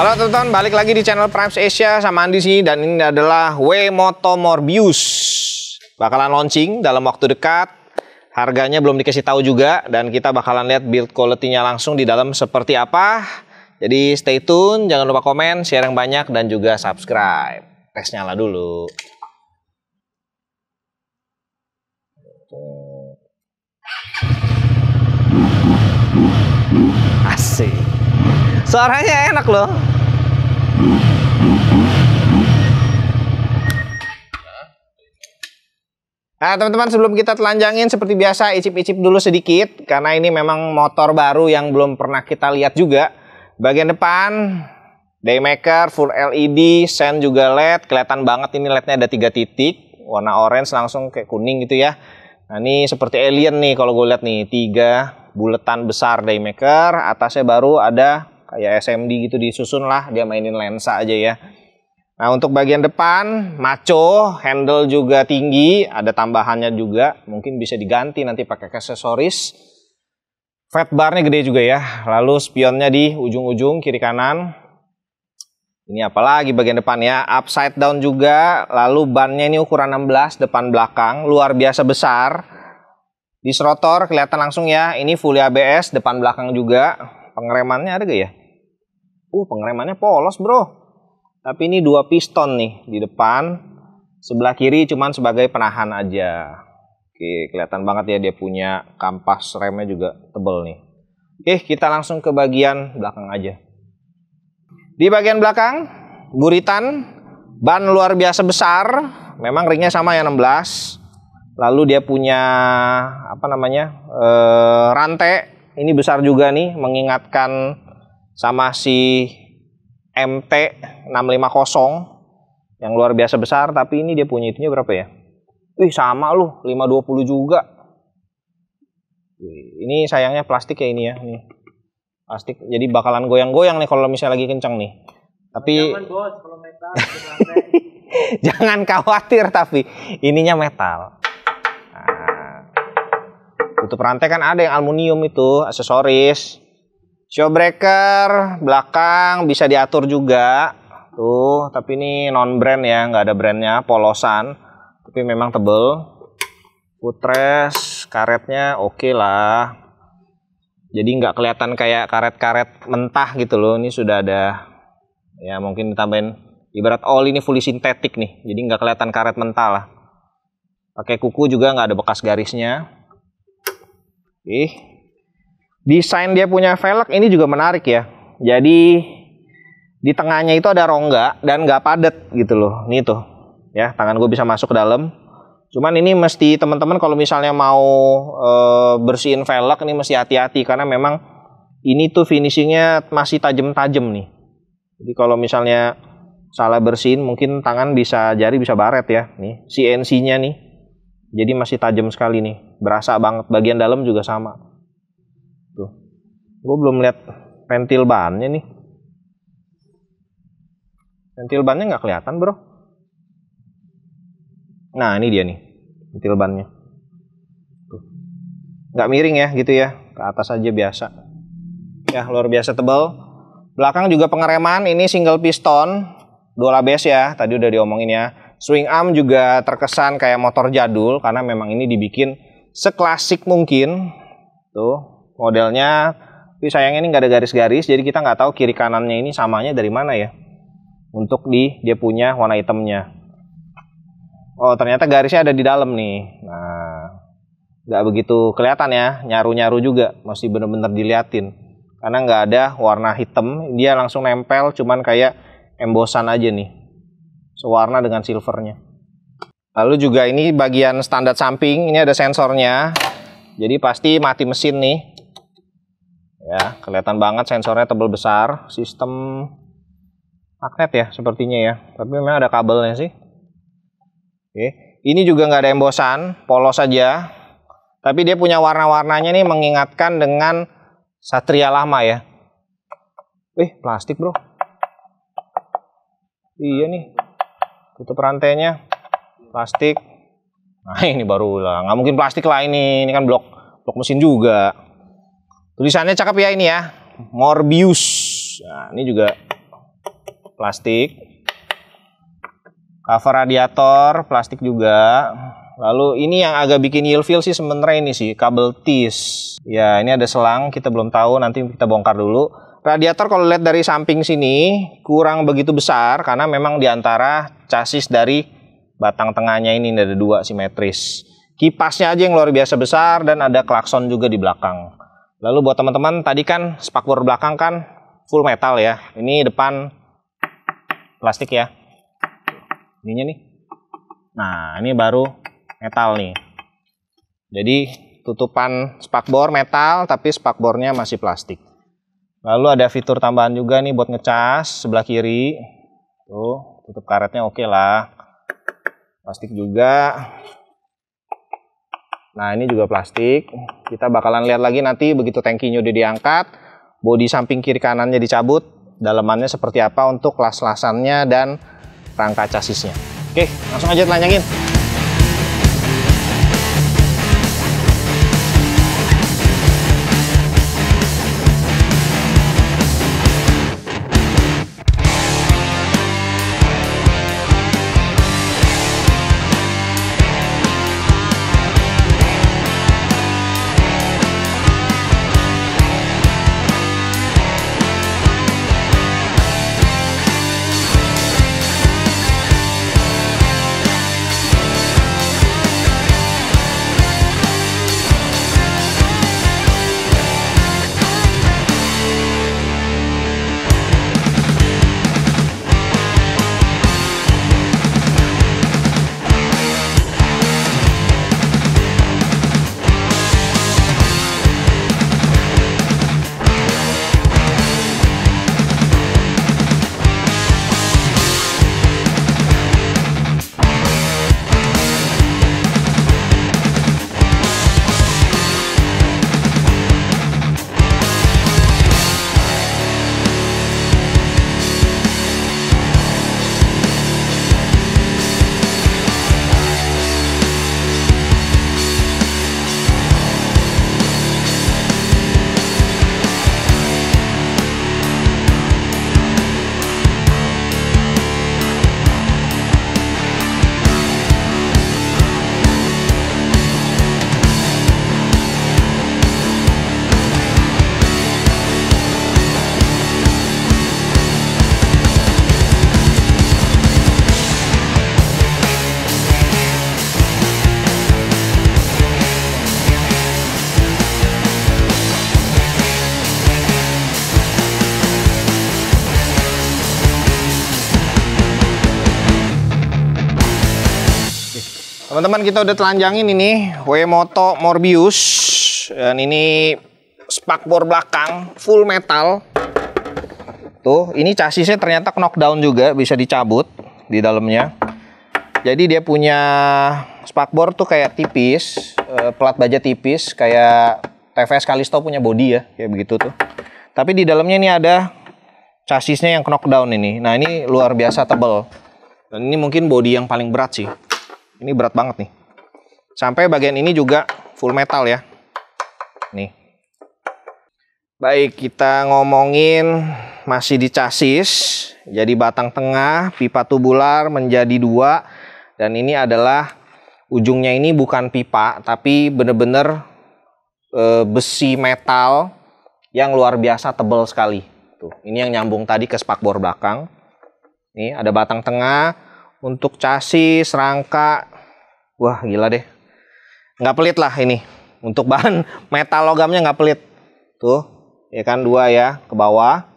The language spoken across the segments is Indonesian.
Halo teman-teman, balik lagi di channel Primes Asia sama Andi sini, dan ini adalah W-Moto Morbius. Bakalan launching dalam waktu dekat. Harganya belum dikasih tahu juga, dan kita bakalan lihat build quality-nya langsung di dalam seperti apa. Jadi stay tune, jangan lupa komen, share yang banyak, dan juga subscribe. Tes nyala dulu. Asik. Suaranya enak loh. Nah teman-teman, sebelum kita telanjangin seperti biasa icip-icip dulu sedikit, karena ini memang motor baru yang belum pernah kita lihat juga. Bagian depan Daymaker full LED, sen juga LED, kelihatan banget ini LED-nya ada 3 titik, warna orange langsung kayak kuning gitu ya. Nah ini seperti alien nih kalau gue lihat nih, 3 buletan besar Daymaker, atasnya baru ada kayak SMD gitu disusun lah, dia mainin lensa aja ya. Nah untuk bagian depan maco, handle juga tinggi, ada tambahannya juga, mungkin bisa diganti nanti pakai aksesoris. Fat barnya gede juga ya, lalu spionnya di ujung-ujung kiri kanan. Ini apalagi bagian depan ya, upside down juga, lalu bannya ini ukuran 16 depan belakang, luar biasa besar. Di rotor kelihatan langsung ya, ini full ABS depan belakang juga. Pengeremannya ada gak ya? Pengeremannya polos bro. Tapi ini 2 piston nih di depan, sebelah kiri cuman sebagai penahan aja. Oke, kelihatan banget ya dia punya kampas remnya juga tebel nih. Oke, kita langsung ke bagian belakang aja. Di bagian belakang, buritan, ban luar biasa besar, memang ringnya sama ya 16. Lalu dia punya apa namanya rantai, ini besar juga nih, mengingatkan sama si MT 650 yang luar biasa besar, tapi ini dia punya itunya berapa ya? Sama loh, 520 juga. Ini sayangnya plastik ya ini ya, nih. Plastik, jadi bakalan goyang-goyang nih kalau misalnya lagi kencang nih. Tapi jangan bos, kalau metal jangan khawatir, tapi ininya metal. Nah, tutup rantai kan ada yang aluminium itu, aksesoris. Show breaker belakang bisa diatur juga tuh, tapi ini non brand ya, nggak ada brandnya, polosan, tapi memang tebel. Footrest karetnya oke lah, jadi nggak kelihatan kayak karet-karet mentah gitu loh. Ini sudah ada ya, mungkin ditambahin ibarat oli, ini fully sintetik nih, jadi nggak kelihatan karet mentah lah. Pakai kuku juga nggak ada bekas garisnya. Desain dia punya velg ini juga menarik ya. Jadi di tengahnya itu ada rongga dan nggak padat gitu loh. Nih tuh ya, tangan gue bisa masuk ke dalam. Cuman ini mesti teman-teman kalau misalnya mau bersihin velg ini mesti hati-hati, karena memang ini tuh finishingnya masih tajam-tajam nih. Jadi kalau misalnya salah bersihin mungkin tangan bisa, jari bisa baret ya. Nih CNC-nya nih, jadi masih tajam sekali nih, berasa banget. Bagian dalam juga sama. Tuh, gue belum lihat pentil bannya nih. Pentil bannya nggak kelihatan bro. Nah ini dia nih pentil bannya. Tuh, nggak miring ya gitu ya, ke atas aja biasa. Ya luar biasa tebal. Belakang juga pengereman, ini single piston, dual ABS ya, tadi udah diomongin ya. Swing arm juga terkesan kayak motor jadul, karena memang ini dibikin seklasik mungkin. Tuh modelnya, tapi sayangnya ini nggak ada garis-garis, jadi kita nggak tahu kiri kanannya ini samanya dari mana ya. Untuk dia punya warna hitamnya. Oh ternyata garisnya ada di dalam nih. Nah nggak begitu kelihatan ya, nyaru-nyaru juga, masih bener-bener diliatin. Karena nggak ada warna hitam, dia langsung nempel, cuman kayak embosan aja nih, sewarna dengan silvernya. Lalu juga ini bagian standar samping, ini ada sensornya, jadi pasti mati mesin nih. Ya, kelihatan banget sensornya tebal besar, sistem magnet ya sepertinya ya, tapi memang ada kabelnya sih. Oke, ini juga nggak ada embosan, polos saja, tapi dia punya warna-warnanya nih mengingatkan dengan Satria lama ya. Plastik bro. Iya nih, tutup rantainya plastik. Nah ini baru lah, nggak mungkin plastik lah ini kan blok mesin juga. Tulisannya cakep ya ini ya, Morbius. Nah ini juga plastik. Cover radiator, plastik juga. Lalu ini yang agak bikin ilfeel sih sebenarnya ini sih, kabel tis. Ya, ini ada selang, kita belum tahu, nanti kita bongkar dulu. Radiator kalau lihat dari samping sini kurang begitu besar karena memang diantara chassis dari batang tengahnya ini ada 2 simetris. Kipasnya aja yang luar biasa besar dan ada klakson juga di belakang. Lalu buat teman-teman, tadi kan spakbor belakang kan full metal ya. Ini depan plastik ya. Ininya nih. Nah, ini baru metal nih. Jadi tutupan spakbor metal tapi spakbornya masih plastik. Lalu ada fitur tambahan juga nih buat ngecas sebelah kiri. Tuh, tutup karetnya oke lah. Plastik juga. Nah, ini juga plastik. Kita bakalan lihat lagi nanti begitu tangkinya udah diangkat, bodi samping kiri kanannya dicabut, dalamannya seperti apa untuk las-lasannya dan rangka chassisnya. Oke, langsung aja telanjangin. Teman-teman, kita udah telanjangin ini W-Moto Morbius. Dan ini spakbor belakang full metal. Tuh, ini chassisnya ternyata knockdown juga, bisa dicabut di dalamnya. Jadi dia punya spakbor tuh kayak tipis, plat baja tipis, kayak TVS Callisto punya body ya, kayak begitu tuh. Tapi di dalamnya ini ada chassisnya yang knockdown ini. Nah, ini luar biasa tebal. Dan ini mungkin body yang paling berat sih. Ini berat banget nih. Sampai bagian ini juga full metal ya. Nih. Baik, kita ngomongin masih di chassis. Jadi batang tengah, pipa tubular menjadi 2. Dan ini adalah ujungnya ini bukan pipa, tapi bener-bener besi metal yang luar biasa tebal sekali. Tuh, ini yang nyambung tadi ke spakbor belakang. Nih, ada batang tengah untuk chassis, rangka. Wah, gila deh. Nggak pelit lah ini. Untuk bahan metal logamnya nggak pelit. Tuh, ya kan 2 ya ke bawah.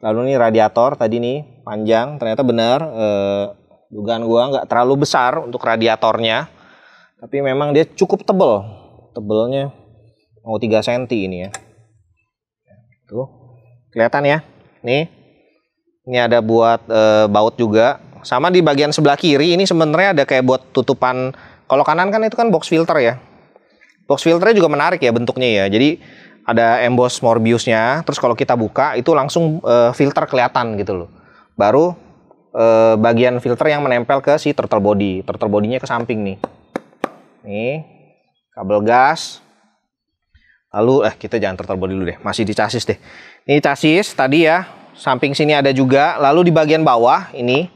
Lalu ini radiator tadi nih panjang. Ternyata benar. Dugaan gua nggak terlalu besar untuk radiatornya. Tapi memang dia cukup tebel. Tebelnya mau 3 cm ini ya. Tuh, kelihatan ya. Nih. Ini ada buat baut juga. Sama di bagian sebelah kiri ini sebenarnya ada kayak buat tutupan. Kalau kanan kan itu kan box filter ya. Box filternya juga menarik ya bentuknya ya. Jadi ada emboss Morbiusnya. Terus kalau kita buka itu langsung filter kelihatan gitu loh. Baru bagian filter yang menempel ke si throttle body. Throttle bodinya ke samping nih. Nih, kabel gas. Lalu kita jangan throttle body dulu deh. Masih di chassis deh. Ini chassis tadi ya. samping sini ada juga. Lalu di bagian bawah ini,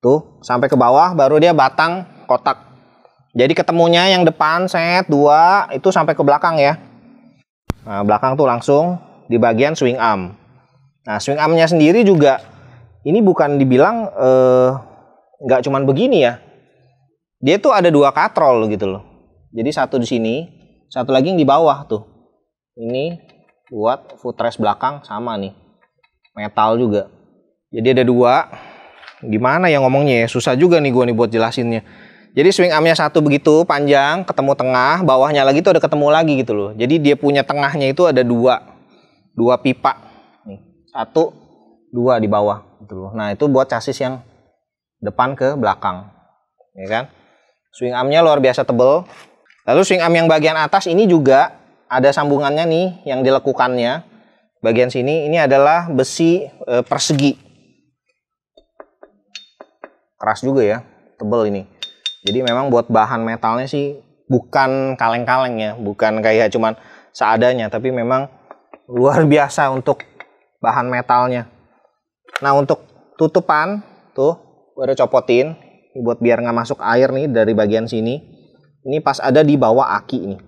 tuh sampai ke bawah baru dia batang kotak. Jadi ketemunya yang depan set 2 itu sampai ke belakang ya. Nah, belakang tuh langsung di bagian swing arm. Nah, swing armnya sendiri juga ini bukan dibilang nggak cuman begini ya. Dia tuh ada 2 katrol gitu loh. Jadi satu di sini, satu lagi yang di bawah tuh. Ini buat footrest belakang sama nih. Metal juga. Jadi ada 2. Gimana ya ngomongnya ya? Susah juga nih gue nih buat jelasinnya. Jadi swing armnya satu begitu panjang, ketemu tengah, bawahnya lagi tuh ada ketemu lagi gitu loh. Jadi dia punya tengahnya itu ada 2 pipa. Nih, 1, 2 di bawah gitu loh. Nah, itu buat chassis yang depan ke belakang. Ya kan? Swing armnya luar biasa tebel. Lalu swing arm yang bagian atas ini juga ada sambungannya nih yang dilekukannya. Bagian sini ini adalah besi persegi. Keras juga ya, tebel ini. Jadi memang buat bahan metalnya sih bukan kaleng-kaleng ya, bukan kayak cuman seadanya, tapi memang luar biasa untuk bahan metalnya. Nah, untuk tutupan tuh gue udah copotin buat biar nggak masuk air nih dari bagian sini. Ini pas ada di bawah aki nih.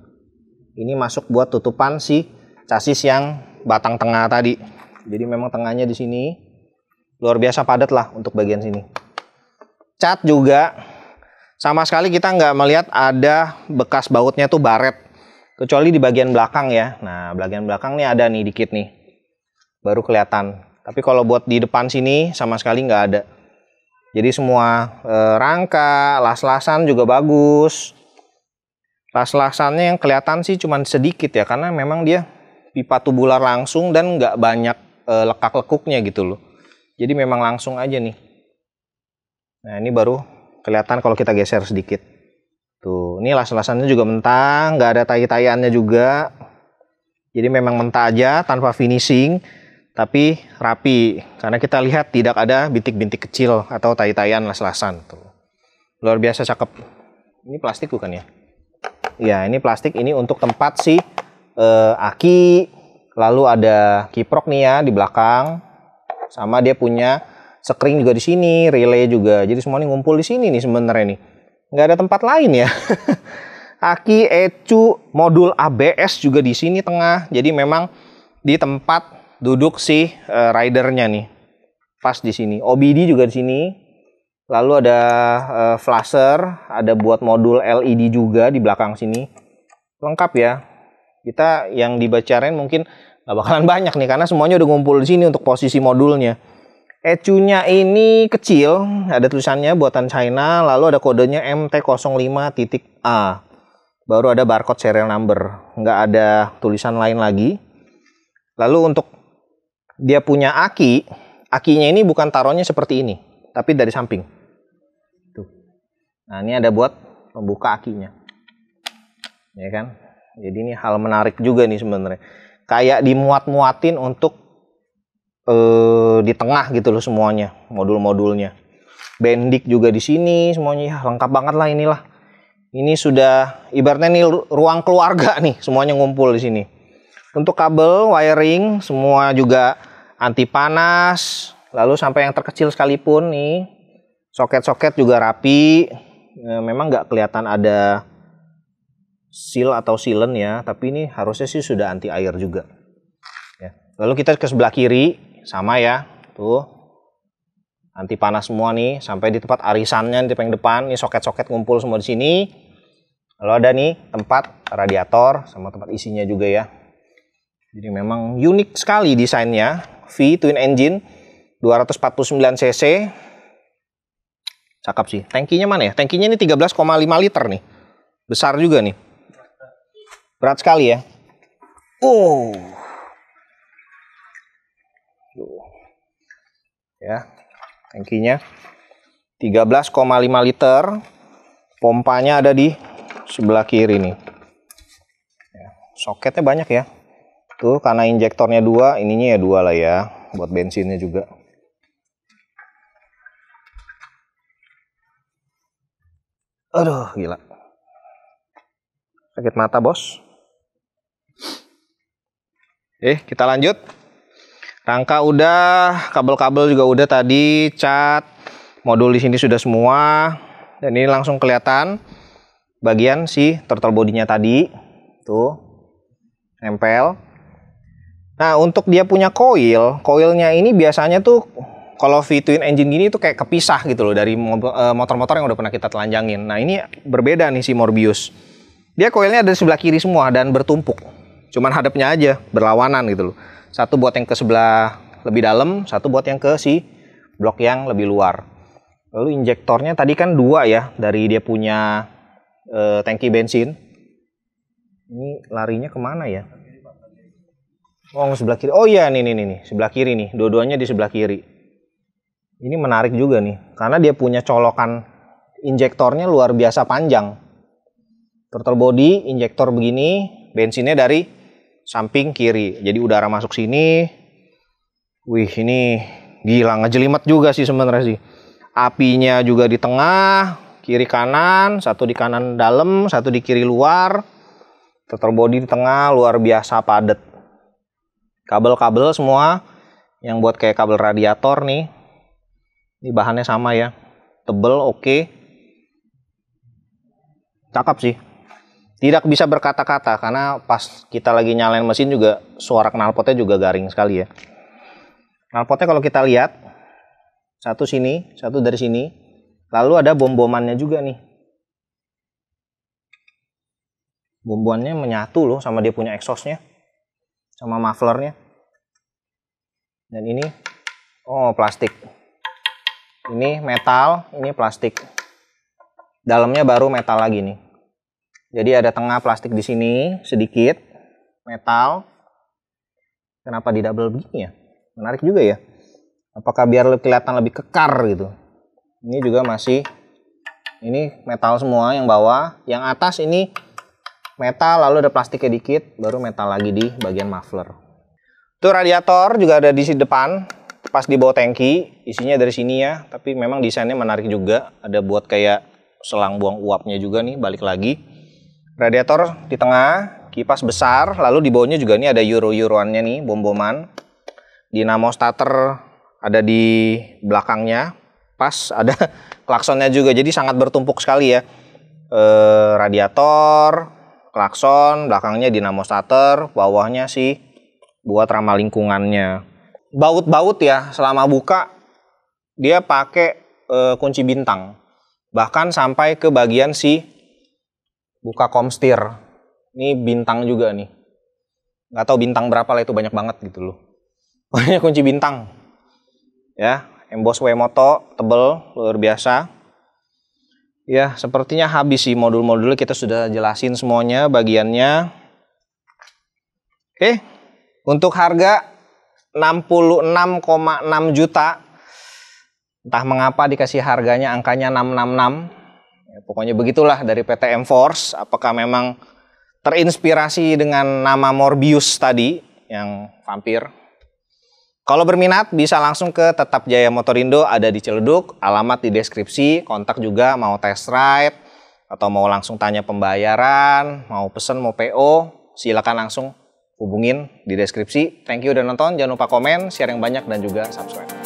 Ini masuk buat tutupan si chassis yang batang tengah tadi. Jadi memang tengahnya di sini luar biasa padat lah untuk bagian sini. Cat juga sama sekali kita nggak melihat ada bekas bautnya tuh baret. Kecuali di bagian belakang ya. Nah, bagian belakang nih ada nih dikit nih. Baru kelihatan. Tapi kalau buat di depan sini sama sekali nggak ada. Jadi semua rangka, las-lasan juga bagus. Las-lasannya yang kelihatan sih cuman sedikit ya, karena memang dia pipa tubular langsung dan nggak banyak lekak-lekuknya gitu loh. Jadi memang langsung aja nih. Nah, ini baru kelihatan kalau kita geser sedikit. Tuh, ini las-lasannya juga mentah, nggak ada tai-taiannya juga. Jadi memang mentah aja tanpa finishing, tapi rapi. Karena kita lihat tidak ada bintik-bintik kecil atau tai-taian las-lasan. Tuh. Luar biasa cakep. Ini plastik bukan ya? Ya, ini plastik, ini untuk tempat si aki, lalu ada kiprok nih ya di belakang, sama dia punya sekring juga di sini, relay juga. Jadi semua ini ngumpul di sini nih sebenarnya nih. Nggak ada tempat lain ya. Aki, ecu, modul ABS juga di sini tengah. Jadi memang di tempat duduk si ridernya nih. Pas di sini. OBD juga di sini. Lalu ada flasher, ada buat modul LED juga di belakang sini. Lengkap ya. Kita yang dibacarain mungkin nggak bakalan banyak nih, karena semuanya udah ngumpul di sini untuk posisi modulnya. ECU-nya ini kecil, ada tulisannya buatan China, lalu ada kodenya MT05.A. Baru ada barcode serial number, nggak ada tulisan lain lagi. Lalu untuk dia punya aki, akinya ini bukan taruhnya seperti ini, tapi dari samping. Tuh. Nah, ini ada buat membuka akinya. Ya kan? Jadi ini hal menarik juga nih sebenarnya. Kayak dimuat-muatin untuk di tengah gitu loh semuanya, modul-modulnya. Bendik juga di sini semuanya, ya, lengkap banget lah inilah. Ini sudah ibaratnya nih ruang keluarga nih, semuanya ngumpul di sini. Untuk kabel, wiring, semua juga anti panas. Lalu sampai yang terkecil sekalipun nih, soket-soket juga rapi. Memang nggak kelihatan ada seal atau sealant ya, tapi ini harusnya sih sudah anti air juga. Ya. Lalu kita ke sebelah kiri, sama ya, tuh anti panas semua nih, sampai di tempat arisannya di paling depan, ini soket-soket ngumpul semua di sini. Lalu ada nih tempat radiator sama tempat isinya juga ya. Jadi memang unik sekali desainnya. V twin engine 249 cc. Cakep sih. Tangkinya mana ya? Tangkinya ini 13,5 liter nih. Besar juga nih. Berat sekali ya. Ya, tangkinya 13,5 liter. Pompanya ada di sebelah kiri nih. Ya, soketnya banyak ya. Tuh, karena injektornya 2, ininya ya 2 lah ya. Buat bensinnya juga. Aduh, gila. Sakit mata, bos. Kita lanjut. Rangka udah, kabel-kabel juga udah tadi, cat, modul di sini sudah semua. Dan ini langsung kelihatan bagian si throttle bodinya tadi. Tuh, nempel. Nah, untuk dia punya koilnya ini biasanya tuh kalau V-twin engine gini tuh kayak kepisah gitu loh dari motor-motor yang udah pernah kita telanjangin. Nah, ini berbeda nih si Morbius. Dia koilnya ada di sebelah kiri semua dan bertumpuk. Cuman hadapnya aja berlawanan gitu loh. Satu buat yang ke sebelah lebih dalam, satu buat yang ke si blok yang lebih luar. Lalu injektornya tadi kan 2 ya dari dia punya tangki bensin. Ini larinya kemana ya? Oh, sebelah kiri. Oh iya, nih, sebelah kiri nih. Dua-duanya di sebelah kiri. Ini menarik juga nih, karena dia punya colokan injektornya luar biasa panjang. Throttle body, injektor begini, bensinnya dari samping kiri. Jadi udara masuk sini. Wih, ini gila, ngejelimet juga sih sebenarnya sih. Apinya juga di tengah, kiri kanan, satu di kanan dalam, satu di kiri luar. Throttle body di tengah, luar biasa padat. Kabel-kabel semua yang buat kayak kabel radiator nih. Ini bahannya sama ya. Tebel, oke. Cakep sih. Tidak bisa berkata-kata karena pas kita lagi nyalain mesin juga suara knalpotnya juga garing sekali ya. Knalpotnya kalau kita lihat, satu sini, satu dari sini. Lalu ada bom-bomannya juga nih. Bom-bomannya menyatu loh sama dia punya exhaustnya. Sama mufflernya. Dan ini, oh plastik. Ini metal, ini plastik. Dalamnya baru metal lagi nih. Jadi ada tengah plastik di sini, sedikit. Metal. Kenapa di double begini ya? Menarik juga ya. Apakah biar kelihatan lebih kekar gitu. Ini juga masih, ini metal semua yang bawah. Yang atas ini metal, lalu ada plastiknya dikit, baru metal lagi di bagian muffler. Tuh radiator juga ada di sisi depan, pas di bawah tangki, isinya dari sini ya. Tapi memang desainnya menarik juga, ada buat kayak selang buang uapnya juga nih, balik lagi. Radiator di tengah, kipas besar, lalu di bawahnya juga nih ada euro-euroannya nih, bom-boman. Dinamo starter ada di belakangnya, pas ada klaksonnya juga, jadi sangat bertumpuk sekali ya. Radiator, klakson, belakangnya dinamo starter, bawahnya sih buat ramah lingkungannya. Baut-baut ya, selama buka dia pakai kunci bintang. Bahkan sampai ke bagian si buka komstir. Ini bintang juga nih. Nggak tahu bintang berapa lah, itu banyak banget gitu loh. Pokoknya kunci bintang. Ya, emboss W-Moto, tebel, luar biasa. Ya, sepertinya habis sih modul-modulnya, kita sudah jelasin semuanya bagiannya. Oke, untuk harga 66,6 juta. Entah mengapa dikasih harganya angkanya 666. Ya, pokoknya begitulah dari PT M-Force. Apakah memang terinspirasi dengan nama Morbius tadi yang vampir? Kalau berminat bisa langsung ke Tetap Jaya Motorindo, ada di Ciledug, alamat di deskripsi, kontak juga mau test ride atau mau langsung tanya pembayaran, mau pesen, mau PO, silakan langsung hubungin di deskripsi. Thank you udah nonton, jangan lupa komen, share yang banyak dan juga subscribe.